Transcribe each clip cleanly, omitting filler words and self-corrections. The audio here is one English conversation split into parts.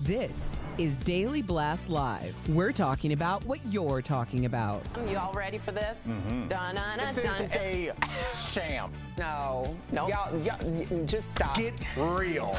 This is Daily Blast Live. We're talking about what you're talking about. You all ready for this? This is a sham. No. Y'all, just stop. Get real.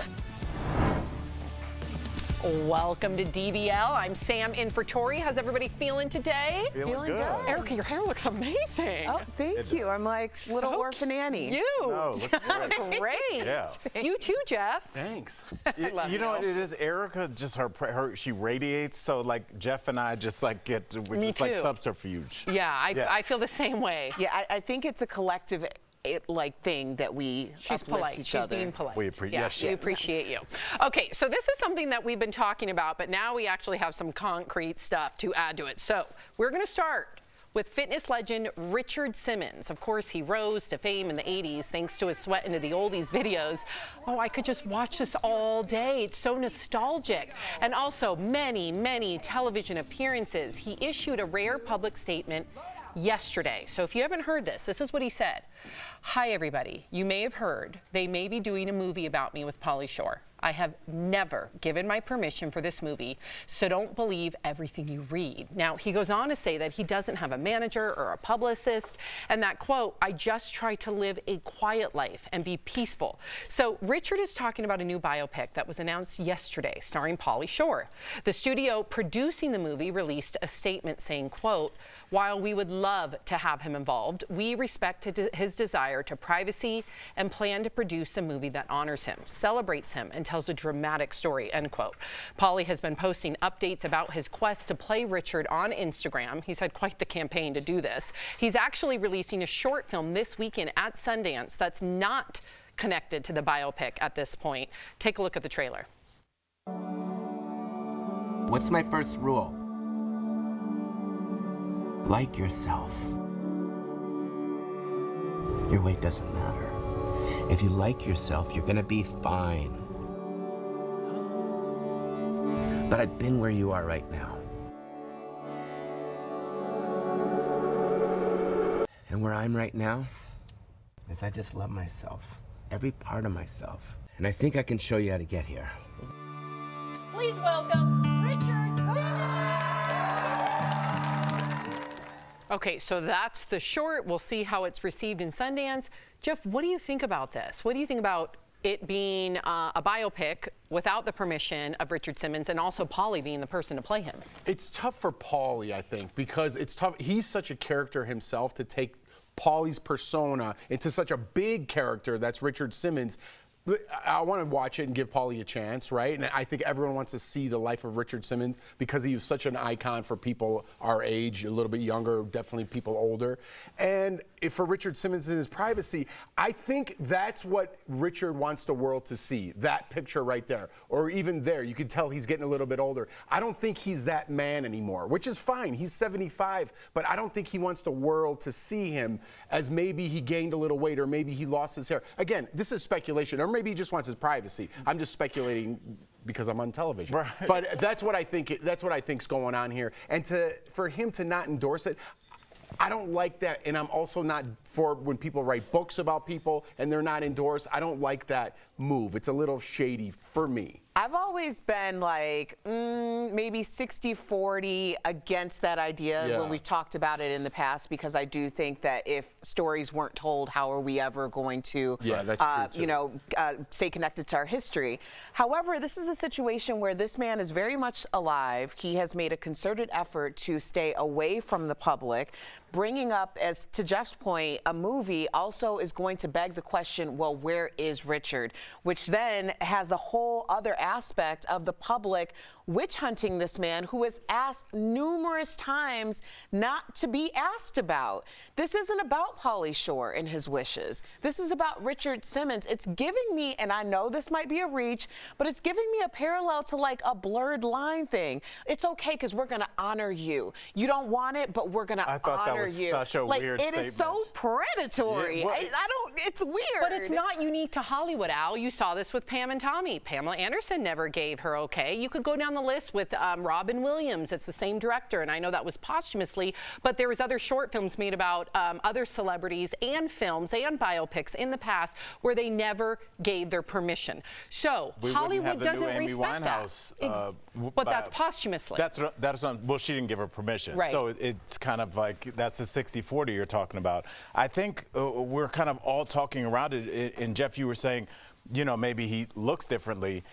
Welcome to DBL. I'm Sam in for Tori. How's everybody feeling today? Feeling good. Erica, your hair looks amazing. Oh, thank you. I'm like little orphan Annie. You. No, looks great. Great. Yeah. You too, Jeff. Thanks. love You know you. what it is? Erica, just her she radiates. So like Jeff and I just like we're Me just like too. subterfuge. Yeah, Yeah. I feel the same way. Yeah, I think it's a collective thing that we She's uplift polite. each She's other. being polite. We appreciate. Yeah, Yes, we yes. appreciate you. Okay, so this is something that we've been talking about, but now we actually have some concrete stuff to add to it. So we're going to start with fitness legend Richard Simmons. Of course, he rose to fame in the 80s thanks to his Sweat into the Oldies videos. Oh, I could just watch this all day. It's so nostalgic. And also many, many television appearances. He issued a rare public statement yesterday. So if you haven't heard this, this is what he said. Hi, everybody. You may have heard they may be doing a movie about me with Pauly Shore. I have never given my permission for this movie, so don't believe everything you read. Now, he goes on to say that he doesn't have a manager or a publicist, and that quote, I just try to live a quiet life and be peaceful. So Richard is talking about a new biopic that was announced yesterday, starring Pauly Shore. The studio producing the movie released a statement saying, quote, while we would love to have him involved, we respect his desire to privacy and plan to produce a movie that honors him, celebrates him, and tells a dramatic story, end quote. Pauly has been posting updates about his quest to play Richard on Instagram. He's had quite the campaign to do this. He's actually releasing a short film this weekend at Sundance that's not connected to the biopic at this point. Take a look at the trailer. What's my first rule? Like yourself. Your weight doesn't matter. If you like yourself, you're gonna be fine. But I've been where you are right now. And where I'm right now is I just love myself, every part of myself. And I think I can show you how to get here. Please welcome Richard. Okay, so that's the short. We'll see how it's received in Sundance. Jeff, what do you think about this? What do you think about it being a biopic without the permission of Richard Simmons and also Pauly being the person to play him? It's tough for Pauly, I think, because it's tough. He's such a character himself to take Pauly's persona into such a big character that's Richard Simmons. I want to watch it and give Pauly a chance, right? And I think everyone wants to see the life of Richard Simmons because he was such an icon for people our age, a little bit younger, definitely people older. And for Richard Simmons and his privacy, I think that's what Richard wants the world to see, that picture right there. Or even there, you can tell he's getting a little bit older. I don't think he's that man anymore, which is fine. He's 75, but I don't think he wants the world to see him as maybe he gained a little weight or maybe he lost his hair. Again, this is speculation, or maybe he just wants his privacy. I'm just speculating because I'm on television. Right. But that's what I think. That's what I think's going on here. And for him to not endorse it, I don't like that. And I'm also not for when people write books about people and they're not endorsed. I don't like that move. It's a little shady for me. I've always been like maybe 60-40 against that idea when we've talked about it in the past, because I do think that if stories weren't told, how are we ever going to, that's true too. Stay connected to our history? However, this is a situation where this man is very much alive. He has made a concerted effort to stay away from the public. Bringing up, as to Jeff's point, a movie also is going to beg the question, well, where is Richard? Which then has a whole other aspect of the public witch hunting this man who has asked numerous times not to be asked about. This isn't about Pauly Shore and his wishes. This is about Richard Simmons. It's giving me, and I know this might be a reach, but it's giving me a parallel to like a blurred line thing. It's okay because we're going to honor you. You don't want it, but we're going to honor you. I thought that was such a weird statement. It is so predatory. Yeah, well, I don't, it's weird. But it's not unique to Hollywood, Al. You saw this with Pam and Tommy. Pamela Anderson never gave her okay. You could go down the list with Robin Williams. It's the same director, and I know that was posthumously, but there was other short films made about other celebrities and films and biopics in the past where they never gave their permission. So Hollywood doesn't respect that. But that's posthumously. Well, she didn't give her permission. Right. So it's kind of like that's the 60-40 you're talking about. I think we're kind of all talking around it. And Jeff, you were saying, you know, maybe he looks differently.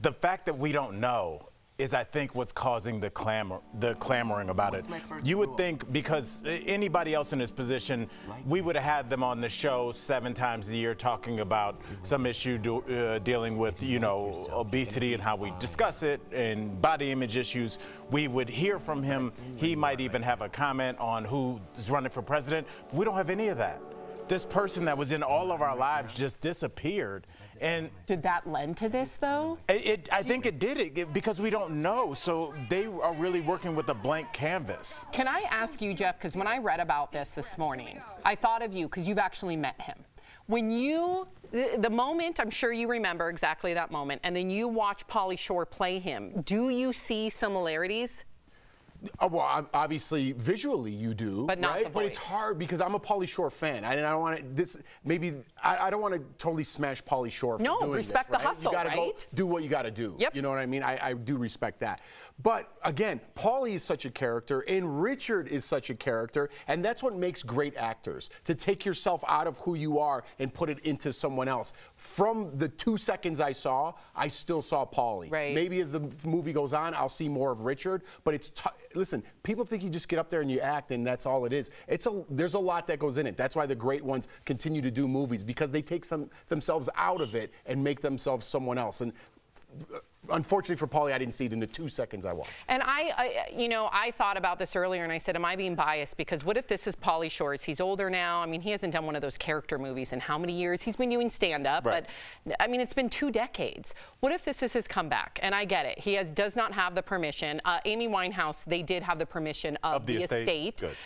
The fact that we don't know is, I think, what's causing the clamoring about it. You would think, because anybody else in his position, we would have had them on the show 7 times a year talking about some issue dealing with, you know, obesity and how we discuss it and body image issues. We would hear from him. He might even have a comment on who is running for president. But we don't have any of that. This person that was in all of our lives just disappeared. And did that lend to this, though? I think it did, because we don't know. So they are really working with a blank canvas. Can I ask you, Jeff, because when I read about this morning, I thought of you because you've actually met him. When you, the moment, I'm sure you remember exactly that moment, and then you watch Pauly Shore play him, do you see similarities? Well, obviously, visually you do, but not right? the voice. But it's hard because I'm a Pauly Shore fan, and I don't want to. I don't want to totally smash Pauly Shore for doing respect this, the right? hustle, You gotta right? go do what you got to do. Yep. You know what I mean? I do respect that. But again, Pauly is such a character, and Richard is such a character, and that's what makes great actors, to take yourself out of who you are and put it into someone else. From the 2 seconds I saw, I still saw Pauly. Right. Maybe as the movie goes on, I'll see more of Richard, but it's listen, people think you just get up there and you act and that's all it is. There's a lot that goes in it. That's why the great ones continue to do movies, because they take themselves out of it and make themselves someone else. And unfortunately for Pauly, I didn't see it in the 2 seconds I watched. And I thought about this earlier, and I said, am I being biased? Because what if this is Pauly Shore's? He's older now. I mean, he hasn't done one of those character movies in how many years? He's been doing stand-up, right. But I mean, it's been 2 decades. What if this is his comeback? And I get it. He does not have the permission. Amy Winehouse, they did have the permission of the estate. Good.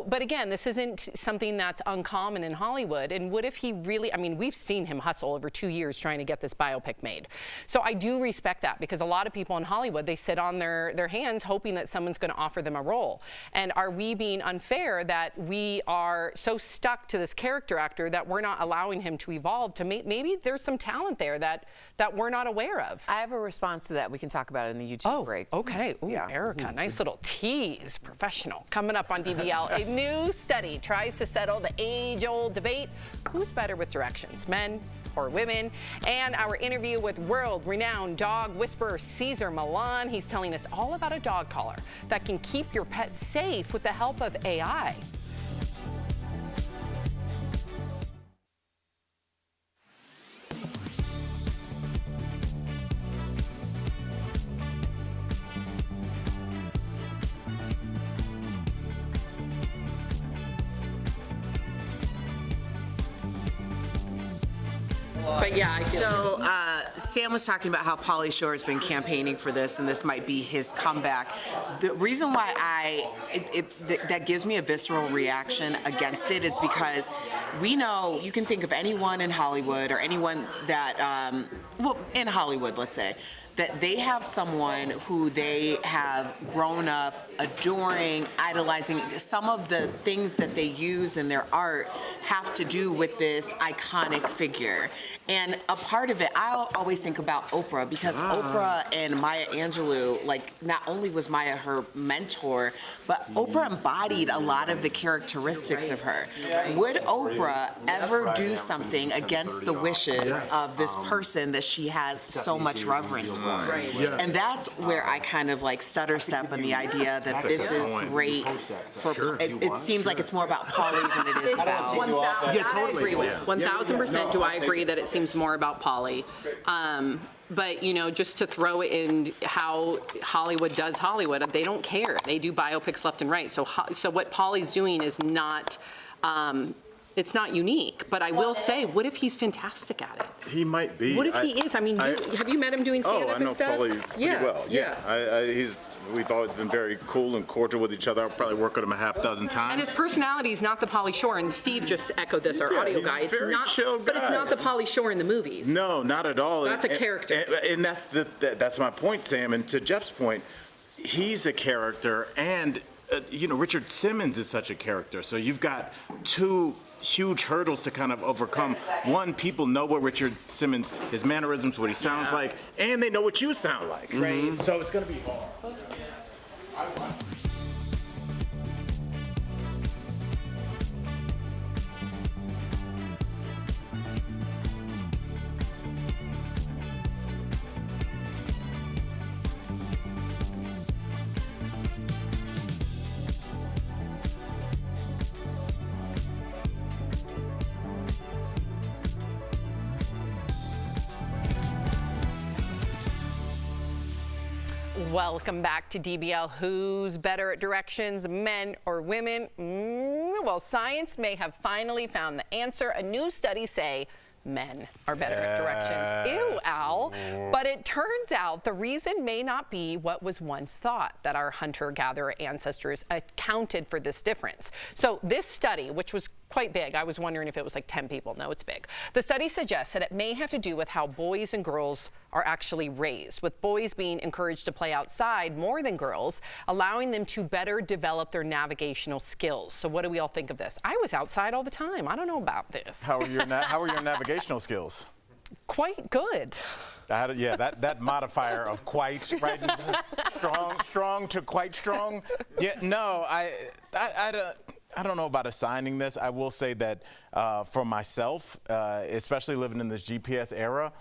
But again, this isn't something that's uncommon in Hollywood. And what if he really, I mean, we've seen him hustle over 2 years trying to get this biopic made. So I do respect that, because a lot of people in Hollywood, they sit on their hands hoping that someone's going to offer them a role. And are we being unfair that we are so stuck to this character actor that we're not allowing him to evolve to maybe there's some talent there that we're not aware of? I have a response to that. We can talk about it in the YouTube break. Okay. Ooh, Yeah. Erica, nice little tease. Professional. Coming up on DBL, a new study tries to settle the age-old debate: who's better with directions, men or women? And our interview with world-renowned dog whisperer Cesar Millan. He's telling us all about a dog collar that can keep your pet safe with the help of AI. But yeah, I feel So Sam was talking about how Pauly Shore has been campaigning for this, and this might be his comeback. The reason why that gives me a visceral reaction against it is because we know, you can think of anyone in Hollywood or anyone that, in Hollywood, let's say, that they have someone who they have grown up adoring, idolizing. Some of the things that they use in their art have to do with this iconic figure. And a part of it, I always think about Oprah, because Oprah and Maya Angelou, like, not only was Maya her mentor, but Oprah embodied a lot of the characteristics of her. Would Oprah ever do something against the wishes of this person that she has so much reverence for? And that's where I kind of like stutter step on the idea that this is great for, it seems like it's more about Pauly than it is about. I agree with 1,000%. Do I agree that it seems more about Pauly? But, you know, just to throw it in how Hollywood does Hollywood, they don't care. They do biopics left and right. So what Pauly's doing is not, it's not unique. But I will say, what if he's fantastic at it? He might be. What if he is? I mean, have you met him doing stand-up and stuff? I know Pauly pretty well. Yeah. He's We've always been very cool and cordial with each other. I'll probably work with him a half dozen times. And his personality is not the Pauly Shore, and Steve just echoed this, our audio he's guy. It's very not, chill but it's guy. not the Pauly Shore in the movies. No, not at all. That's a character. And that's my point, Sam. And to Jeff's point, he's a character, and Richard Simmons is such a character. So you've got two huge hurdles to kind of overcome. One, people know what Richard Simmons, his mannerisms, what he sounds like, and they know what you sound like. Right. So it's going to be hard. Welcome back to DBL. Who's better at directions, men or women? Well, science may have finally found the answer. A new study say men are better at directions. Ew, Al. But it turns out the reason may not be what was once thought, that our hunter-gatherer ancestors accounted for this difference. So this study, which was quite big, I was wondering if it was like 10 people. No, it's big. The study suggests that it may have to do with how boys and girls are actually raised, with boys being encouraged to play outside more than girls, allowing them to better develop their navigational skills. So what do we all think of this? I was outside all the time. I don't know about this. How are your navigational skills? Quite good. That modifier of quite, right? strong to quite strong. Yeah, no, I don't know about assigning this. I will say that for myself, especially living in this GPS era,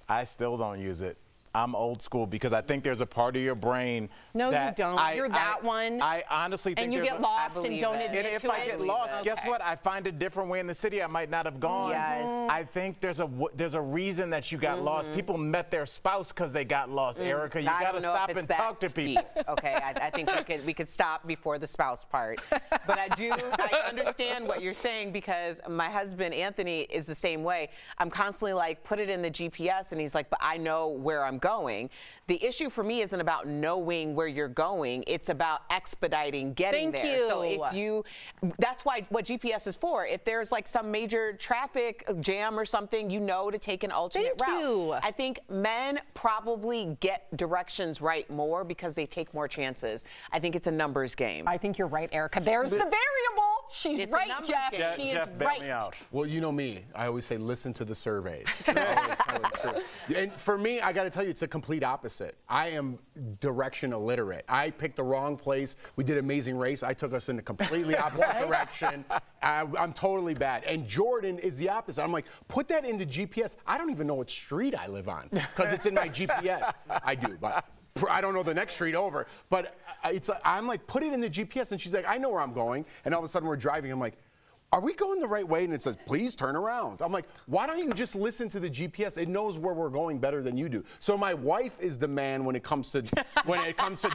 I still don't use it. I'm old school because I think there's a part of your brain No, that you don't. You're that one. I honestly think And you there's get lost and don't admit and to it. if I get lost, guess what? I find a different way in the city I might not have gone. Yes. I think there's a reason that you got lost. People met their spouse because they got lost. Erica, you got to stop and talk to people. Deep. Okay, I think we could stop before the spouse part. But I understand what you're saying because my husband, Anthony, is the same way. I'm constantly like, put it in the GPS, and he's like, but I know where I'm going. The issue for me isn't about knowing where you're going. It's about expediting getting Thank there. you. So that's why what GPS is for. If there's like some major traffic jam or something, you know to take an alternate Thank route. you. I think men probably get directions right more because they take more chances. I think it's a numbers game. I think you're right, Erica. There's the variable. She's It's a right, numbers Jeff. game. She Jeff, is bail right. me out. Well, you know me. I always say listen to the surveys. I always tell the truth. And for me, I got to tell you, it's a complete opposite. I am direction illiterate. I picked the wrong place. We did Amazing Race. I took us in a completely opposite direction. I'm totally bad. And Jordan is the opposite. I'm like, put that into GPS. I don't even know what street I live on because it's in my GPS. I do, but I don't know the next street over. But I'm like, put it in the GPS. And she's like, I know where I'm going. And all of a sudden we're driving. I'm like, are we going the right way? And it says, please turn around. I'm like, why don't you just listen to the GPS? It knows where we're going better than you do. So my wife is the man when it comes to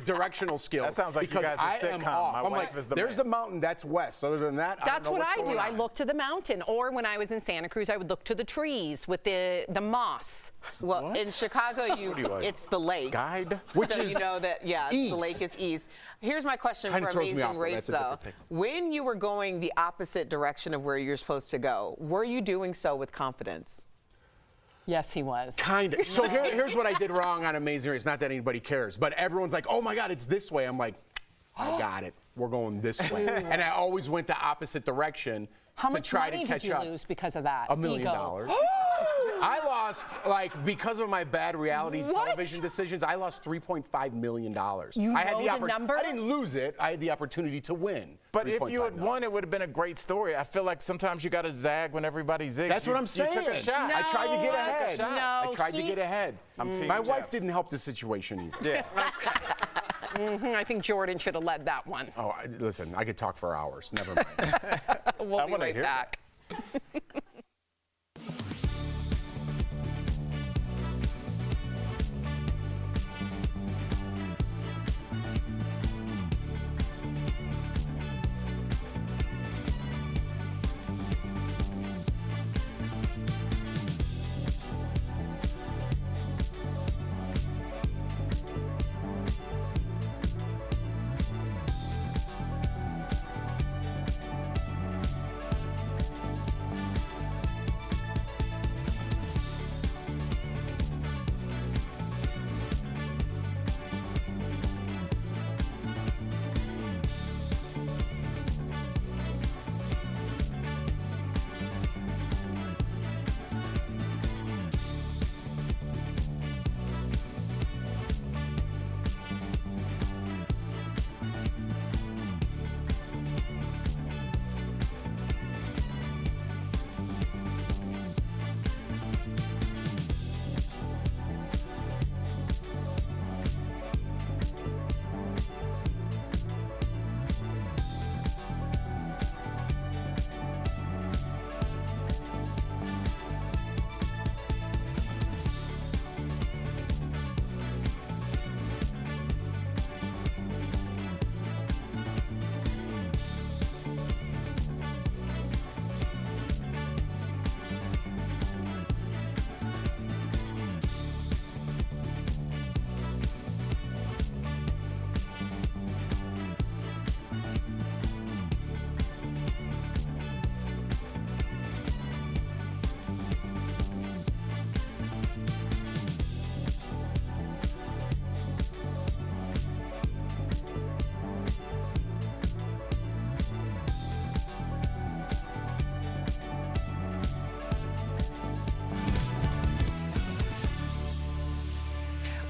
directional skills. That sounds like you because guys are I am sitcom. off. My I'm wife like, is the there's man. the mountain, that's west. Other than that, That's I don't know what I what's do. going I on. look to the mountain, or when I was in Santa Cruz, I would look to the trees with the moss. Well, in Chicago, it's the lake. Guide? Which So is you know that, yeah, east. the lake is east. Here's my question Kinda for throws me Amazing off, though. Race, That's a though. different thing. When you were going the opposite direction of where you're supposed to go, were you doing so with confidence? Yes, he was. Kind of. So here's what I did wrong on Amazing Race. Not that anybody cares, but everyone's like, oh my God, it's this way. I'm like, I got it. We're going this way. And I always went the opposite direction How to much try money to catch did you up. lose because of that? $1 million. Ego. I lost, because of my bad reality What? television decisions, I lost $3.5 million. You I had know the number? I didn't lose it. I had the opportunity to win. But if you $3.5 had million. won, it would have been a great story. I feel like sometimes you got to zag when everybody zigs. That's what I'm saying. You took a shot. I tried to get No, ahead. no, I tried to get ahead. I'm Team My wife Jeff. didn't help the situation either. Yeah. I think Jordan should have led that one. Oh, listen, I could talk for hours. Never mind. We'll be wanna right hear back.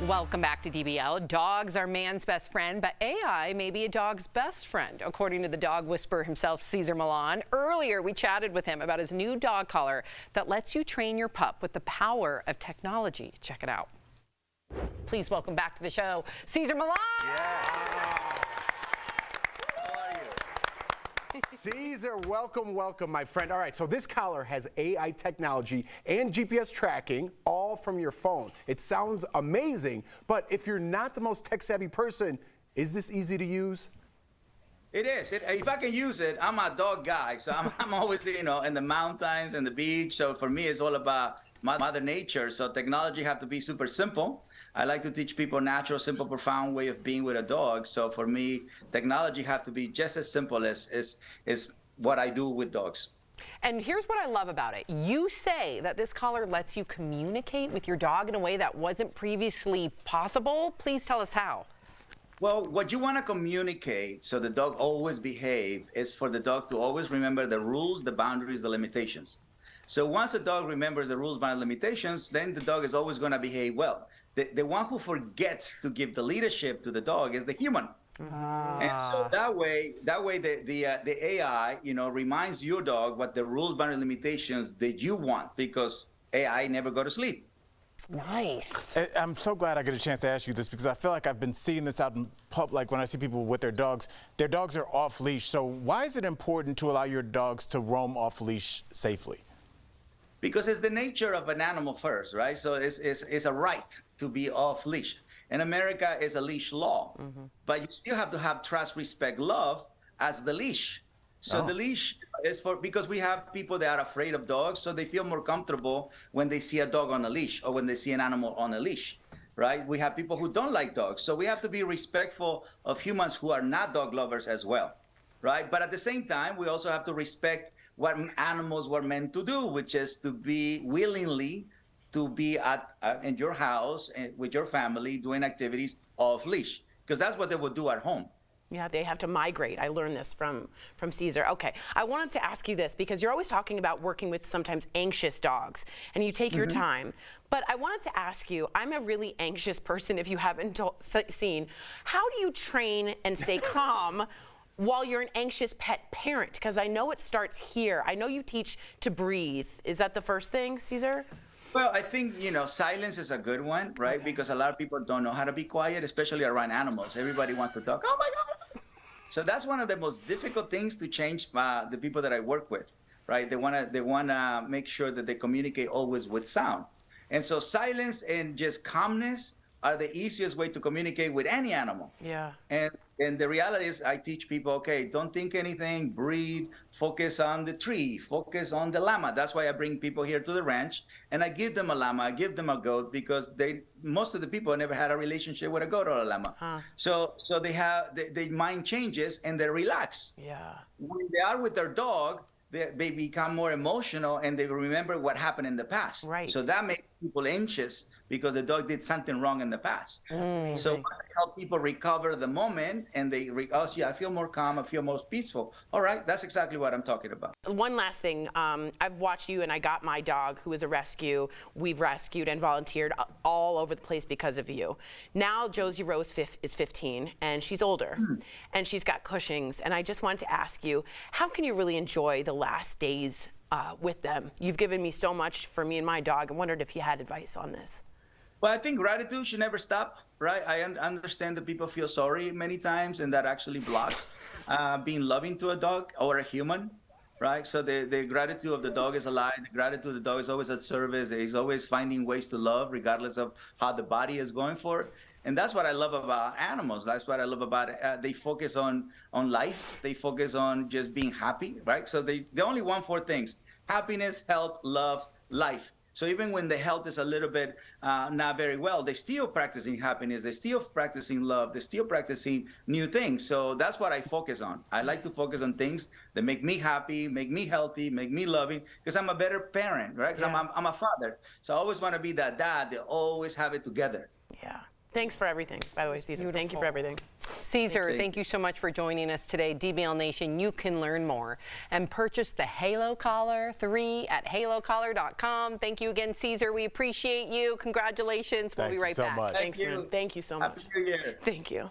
Welcome back to DBL. Dogs are man's best friend, but AI may be a dog's best friend, according to the dog whisperer himself, Cesar Millan. Earlier, we chatted with him about his new dog collar that lets you train your pup with the power of technology. Check it out. Please welcome back to the show, Cesar Millan. Cesar, welcome, my friend. All right, so this collar has AI technology and GPS tracking, all from your phone. It sounds amazing, but if you're not the most tech-savvy person, is this easy to use? It is. If I can use it, I'm a dog guy, so I'm always, in the mountains and the beach. So for me, it's all about Mother Nature. So technology have to be super simple. I like to teach people natural, simple, profound way of being with a dog. So for me, technology have to be just as simple as what I do with dogs. And here's what I love about it. You say that this collar lets you communicate with your dog in a way that wasn't previously possible. Please tell us how. Well, what you want to communicate so the dog always behave is for the dog to always remember the rules, the boundaries, the limitations. So once the dog remembers the rules, boundaries, limitations, then the dog is always going to behave well. The one who forgets to give the leadership to the dog is the human. And so that way the AI, reminds your dog what the rules, boundaries, limitations that you want, because AI never go to sleep. Nice. I'm so glad I get a chance to ask you this, because I feel like I've been seeing this out in public, like when I see people with their dogs are off leash. So why is it important to allow your dogs to roam off leash safely? Because it's the nature of an animal first, right? So it's a right to be off leash. In America, it's a leash law, but you still have to have trust, respect, love as the leash. So the leash is because we have people that are afraid of dogs, so they feel more comfortable when they see a dog on a leash or when they see an animal on a leash, right? We have people who don't like dogs, so we have to be respectful of humans who are not dog lovers as well, right? But at the same time, we also have to respect what animals were meant to do, which is to be willingly to be in your house with your family doing activities off leash, because that's what they would do at home. Yeah, they have to migrate. I learned this from Cesar. Okay, I wanted to ask you this because you're always talking about working with sometimes anxious dogs, and you take your time. But I wanted to ask you, I'm a really anxious person, if you haven't seen. How do you train and stay calm while you're an anxious pet parent? Because I know it starts here. I know you teach to breathe. Is that the first thing, Cesar? Well, I think, silence is a good one, right? Okay. Because a lot of people don't know how to be quiet, especially around animals. Everybody wants to talk. Oh, my God. So that's one of the most difficult things to change the people that I work with, right? They wanna make sure that they communicate always with sound. And so silence and just calmness are the easiest way to communicate with any animal. Yeah. And the reality is I teach people, okay, don't think anything, breathe, focus on the tree, focus on the llama. That's why I bring people here to the ranch and I give them a llama, I give them a goat, because most of the people never had a relationship with a goat or a llama. So their mind changes and they relax. Yeah. When they are with their dog, they become more emotional and they remember what happened in the past. Right. So that makes people anxious because the dog did something wrong in the past. So I help people recover the moment and I feel more calm, I feel more peaceful. All right, that's exactly what I'm talking about. One last thing, I've watched you and I got my dog who is a rescue. We've rescued and volunteered all over the place because of you. Now Josie Rose is 15 and she's older and she's got Cushing's, and I just wanted to ask you, how can you really enjoy the last days with them? You've given me so much for me and my dog. I wondered if you had advice on this. Well, I think gratitude should never stop, right? I understand that people feel sorry many times, and that actually blocks being loving to a dog or a human, right? So the gratitude of the dog is alive. The gratitude of the dog is always at service. He's always finding ways to love, regardless of how the body is going for it. And that's what I love about animals. That's what I love about it. They focus on life. They focus on just being happy, right? So they only want 4 things: happiness, health, love, life. So even when the health is a little bit not very well, they're still practicing happiness, they're still practicing love, they're still practicing new things. So that's what I focus on. I like to focus on things that make me happy, make me healthy, make me loving, because I'm a better parent, right? Because I'm a father. So I always want to be that dad that always have it together. Yeah. Thanks for everything, by the way, Caesar. Thank you for everything. Caesar, thank you so much for joining us today. DBL Nation, you can learn more and purchase the Halo Collar 3 at halocollar.com. Thank you again, Caesar. We appreciate you. Congratulations. We'll be right back. Much. Thanks, man. Thank you so much. Happy New Year. Thank you.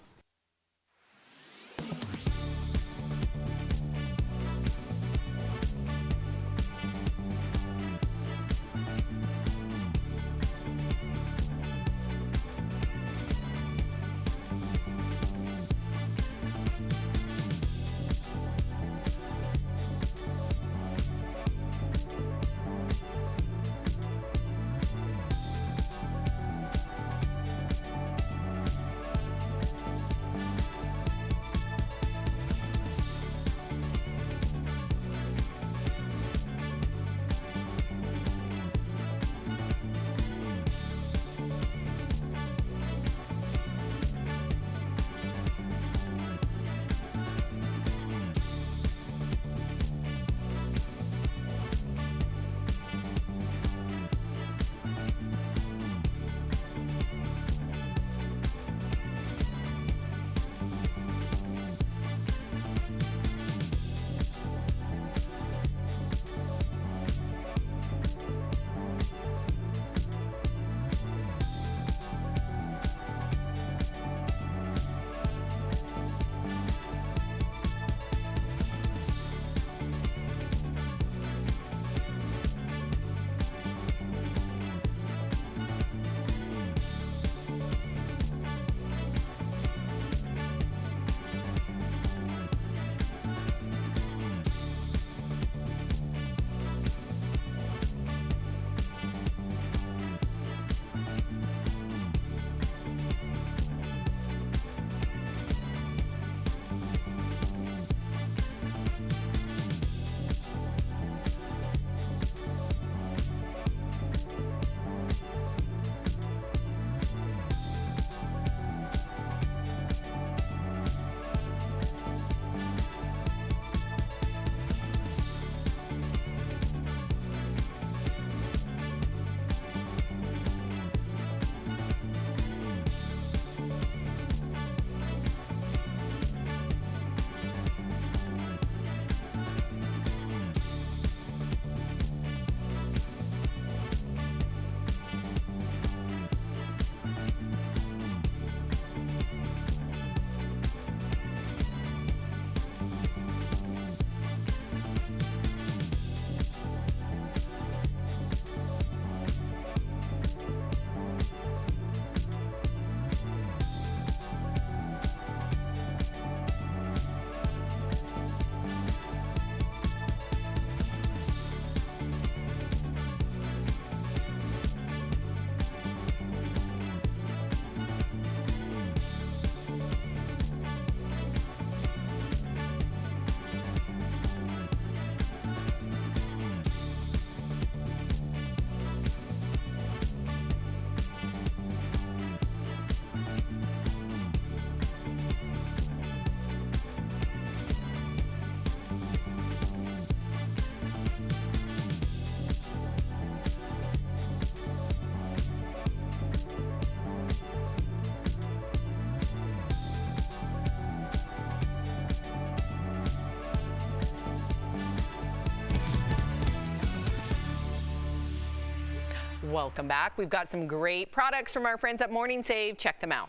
Welcome back. We've got some great products from our friends at Morning Save. Check them out.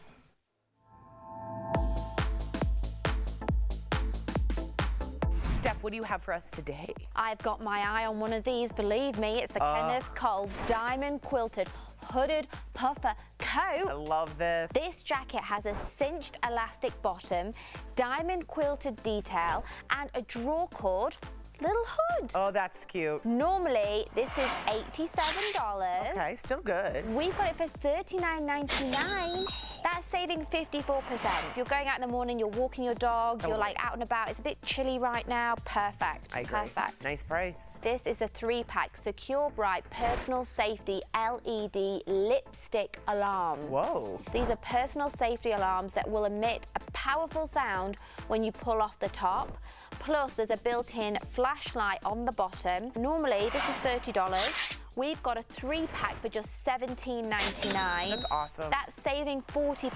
Steph, what do you have for us today? I've got my eye on one of these. Believe me, it's the Kenneth Cole Diamond Quilted Hooded Puffer Coat. I love this. This jacket has a cinched elastic bottom, diamond quilted detail, and a draw cord little hood. Oh, that's cute. Normally, this is $87. Okay, still good. We've got it for $39.99. That's saving 54%. If you're going out in the morning, you're walking your dog, you're like out and about, it's a bit chilly right now, perfect. I agree. Perfect. Nice price. This is a 3-pack Secure Bright Personal Safety LED Lipstick Alarm. Whoa. These are personal safety alarms that will emit a powerful sound when you pull off the top. Plus, there's a built-in flashlight on the bottom. Normally, this is $30. we've got a 3-pack for just $17.99. That's awesome. That's saving 40%.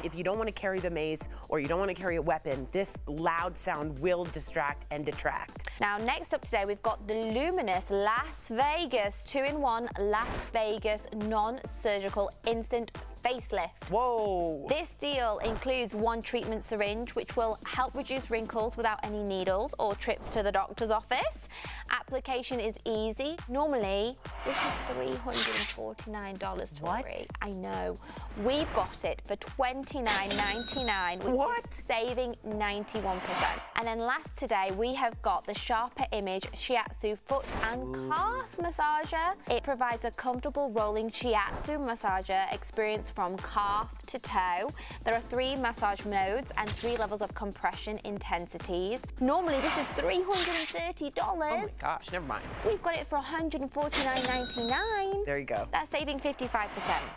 If you don't want to carry the mace or you don't want to carry a weapon, this loud sound will distract and detract. Now, next up today, we've got the Luminous Las Vegas 2-in-1 Las Vegas non-surgical instant facelift. Whoa. This deal includes 1 treatment syringe, which will help reduce wrinkles without any needles or trips to the doctor's office. Application is easy. Normally, this is $349, Tori. What? I know. We've got it for $29.99, which is saving 91%. And then last today, we have got the Sharper Image Shiatsu foot and calf massager. It provides a comfortable rolling shiatsu massager experience from calf to toe. There are 3 massage modes and 3 levels of compression intensities. Normally, this is $330. Oh my gosh, never mind. We've got it for $149.99. There you go. That's saving 55%.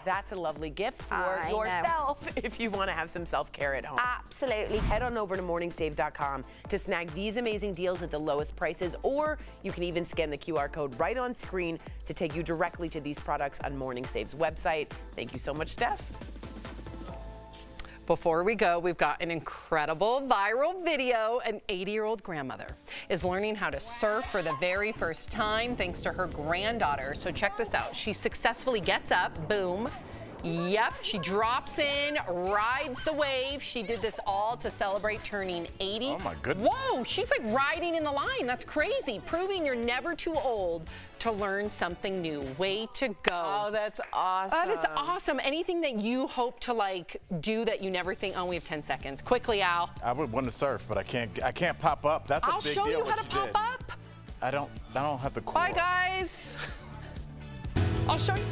That's a lovely gift for I know. yourself if you want to have some self-care at home. Absolutely. Head on over to morningsave.com to snag these amazing deals at the lowest prices, or you can even scan the QR code right on screen to take you directly to these products on Morning Save's website. Thank you so much, Steph. Before we go, we've got an incredible viral video. An 80-year-old grandmother is learning how to surf for the very first time thanks to her granddaughter. So check this out. She successfully gets up, boom. Yep, she drops in, rides the wave. She did this all to celebrate turning 80. Oh my goodness. Whoa, she's like riding in the line. That's crazy. Proving you're never too old to learn something new. Way to go. Oh, that's awesome. That is awesome. Anything that you hope to like do that you never think, oh, we have 10 seconds. Quickly, Al. I would want to surf, but I can't pop up. That's a I'll big show deal you how what to pop did. up. I don't have the core. Bye, guys. I'll show you.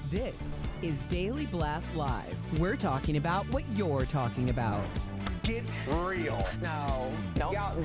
This is Daily Blast Live. We're talking about what you're talking about. Get real. No. Y'all,